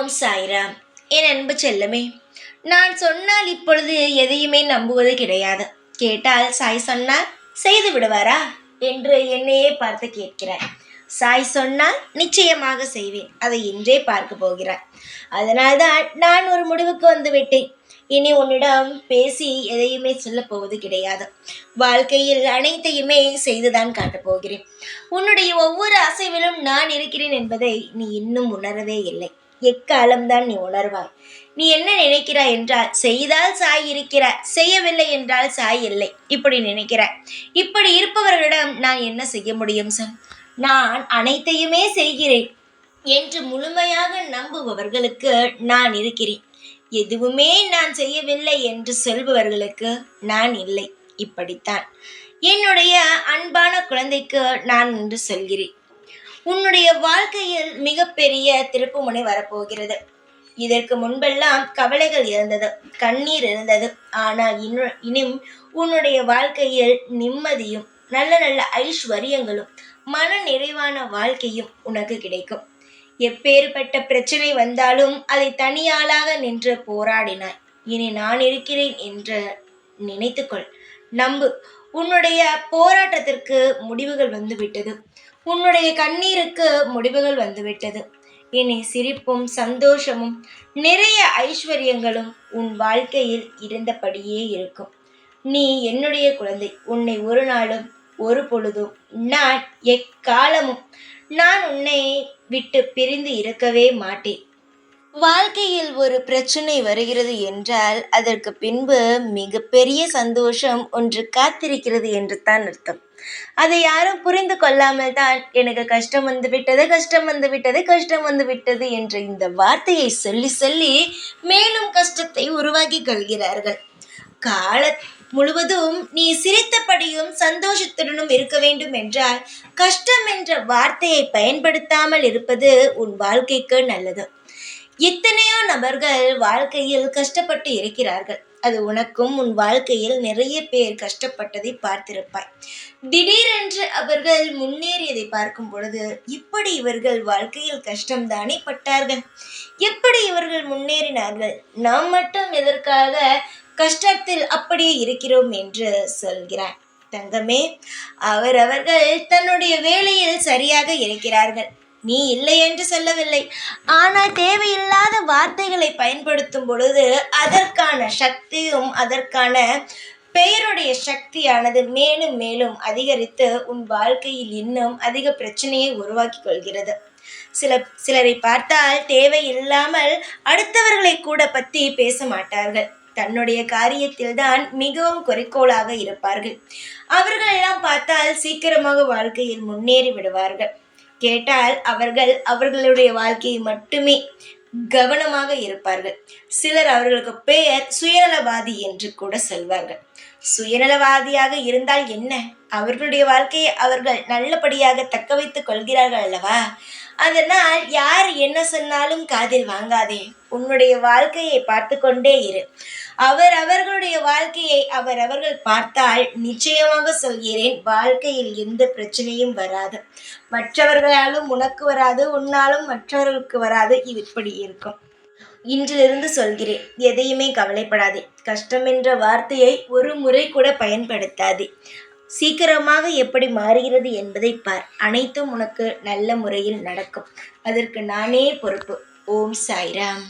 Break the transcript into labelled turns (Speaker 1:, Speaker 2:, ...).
Speaker 1: ஓம் சாய்ராம். என் அன்பு செல்லமே, நான் சொன்னால் இப்பொழுது எதையுமே நம்புவது கிடையாது. கேட்டால் சாய் சொன்னால் செய்து விடுவாரா என்று என்னையே பார்த்து கேட்கிறார். சாய் சொன்னால் நிச்சயமாக செய்வேன், அதை இன்றே பார்க்க போகிறார். அதனால்தான் நான் ஒரு முடிவுக்கு வந்து விட்டேன். இனி உன்னிடம் பேசி எதையுமே சொல்லப் போவது கிடையாது. வாழ்க்கையில் அனைத்தையுமே செய்துதான் காட்டப் போகிறேன். உன்னுடைய ஒவ்வொரு அசைவிலும் நான் இருக்கிறேன் என்பதை நீ இன்னும் உணரவே இல்லை. எக்காலம்தான் நீ உணர்வாய். நீ என்ன நினைக்கிறாய் என்றால், செய்தால் சாய் இருக்கிறார், செய்யவில்லை என்றால் சாய் இல்லை, இப்படி நினைக்கிறாய். இப்படி இருப்பவர்களிடம் நான் என்ன செய்ய முடியும் சொல்? நான் அனைத்தையுமே செய்கிறேன் என்று முழுமையாக நம்புபவர்களுக்கு நான் இருக்கிறேன். எதுவுமே நான் செய்யவில்லை என்று சொல்பவர்களுக்கு நான் இல்லை. இப்படித்தான் என்னுடைய அன்பான குழந்தைக்கு நான் என்று சொல்கிறேன். உன்னுடைய வாழ்க்கையில் மிகப்பெரிய திருப்புமுனை வரப்போகிறது. இதற்கு முன்பெல்லாம் கவலைகள் இருந்தது, கண்ணீர் இருந்தது. ஆனால் இனியும் உன்னுடைய வாழ்க்கையில் நிம்மதியும் நல்ல நல்ல ஐஸ்வர்யங்களும் மன நிறைவான வாழ்க்கையும் உனக்கு கிடைக்கும். எப்பேற்பட்ட பிரச்சனை வந்தாலும் அதை தனியாளாக நின்று போராடினாய். இனி நான் இருக்கிறேன் என்று நினைத்துக்கொள், நம்பு. உன்னுடைய போராட்டத்திற்கு முடிவுகள் வந்துவிட்டது. உன்னுடைய கண்ணீருக்கு முடிவுகள் வந்துவிட்டது. இனி சிரிப்பும் சந்தோஷமும் நிறைய ஐஸ்வர்யங்களும் உன் வாழ்க்கையில் இருந்தபடியே இருக்கும். நீ என்னுடைய குழந்தை. உன்னை ஒரு நாளும் ஒரு பொழுதும் நான் எக்காலமும் நான் உன்னை விட்டு பிரிந்து இருக்கவே மாட்டேன். வாழ்க்கையில் ஒரு பிரச்சனை வருகிறது என்றால் அதற்கு பின்பு மிகப்பெரிய சந்தோஷம் ஒன்று காத்திருக்கிறது என்று தான் அர்த்தம். அதை யாரும் புரிந்து கொள்ளாமல் தான் எனக்கு கஷ்டம் வந்து விட்டது, கஷ்டம் வந்து விட்டது, கஷ்டம் வந்து விட்டது என்ற இந்த வார்த்தையை சொல்லி சொல்லி மேலும் கஷ்டத்தை உருவாக்கி கொள்கிறார்கள். கால முழுவதும் நீ சிரித்தபடியும் சந்தோஷத்துடனும் இருக்க வேண்டும் என்றால் கஷ்டம் என்ற வார்த்தையை பயன்படுத்தாமல் இருப்பது உன் வாழ்க்கைக்கு நல்லது. எத்தனையோ நபர்கள் வாழ்க்கையில் கஷ்டப்பட்டு இருக்கிறார்கள். அது உனக்கும் உன் வாழ்க்கையில் நிறைய பேர் கஷ்டப்பட்டதை பார்த்திருப்பாய். திடீரென்று அவர்கள் முன்னேறியதை பார்க்கும் பொழுது, இப்படி இவர்கள் வாழ்க்கையில் கஷ்டம்தானே பட்டார்கள், எப்படி இவர்கள் முன்னேறினார்கள், நாம் மட்டும் எதற்காக கஷ்டத்தில் அப்படியே இருக்கிறோம் என்று சொல்கிறார். தங்கமே, அவர்கள் தன்னுடைய வேலையில் சரியாக இருக்கிறார்கள். நீ இல்லை என்று சொல்லவில்லை. ஆனால் தேவையில்லாத வார்த்தைகளை பயன்படுத்தும் பொழுது அதற்கான சக்தியும் அதற்கான பெயருடைய சக்தியானது மேலும் மேலும் அதிகரித்து உன் வாழ்க்கையில் இன்னும் அதிக பிரச்சனையை உருவாக்கி கொள்கிறது. சிலரை பார்த்தால் தேவையில்லாமல் அடுத்தவர்களை கூட பற்றி பேச மாட்டார்கள். தன்னுடைய காரியத்தில் தான் மிகவும் குறிக்கோளாக இருப்பார்கள். அவர்கள் எல்லாம் பார்த்தால் சீக்கிரமாக வாழ்க்கையில் முன்னேறி விடுவார்கள். கேட்டால் அவர்களுடைய வாழ்க்கையை மட்டுமே கவனமாக இருப்பார்கள். சிலர் அவர்களுக்கு பெயர் சுயநலவாதி என்று கூட சொல்வார்கள். சுயநலவாதியாக இருந்தால் என்ன, அவர்களுடைய வாழ்க்கையை அவர்கள் நல்லபடியாக தக்க வைத்துக் கொள்கிறார்கள் அல்லவா? அதனால் யார் என்ன சொன்னாலும் காதில் வாங்காதே. உன்னுடைய வாழ்க்கையை பார்த்து கொண்டே இரு. அவர்களுடைய வாழ்க்கையை அவர்கள் பார்த்தால் நிச்சயமாக சொல்கிறேன், வாழ்க்கையில் எந்த பிரச்சனையும் வராது. மற்றவர்களாலும் உனக்கு வராது, உன்னாலும் மற்றவர்களுக்கு வராது. இது இப்படி இருக்கும். இன்றிலிருந்து சொல்கிறேன், எதையுமே கவலைப்படாதே. கஷ்டம் என்ற வார்த்தையை ஒரு முறை கூட பயன்படுத்தாதே. சீக்கிரமாக எப்படி மாறுகிறது என்பதை பார். அனைத்தும் உனக்கு நல்ல முறையில் நடக்கும். அதற்கு நானே பொறுப்பு. ஓம் சாய்ராம்.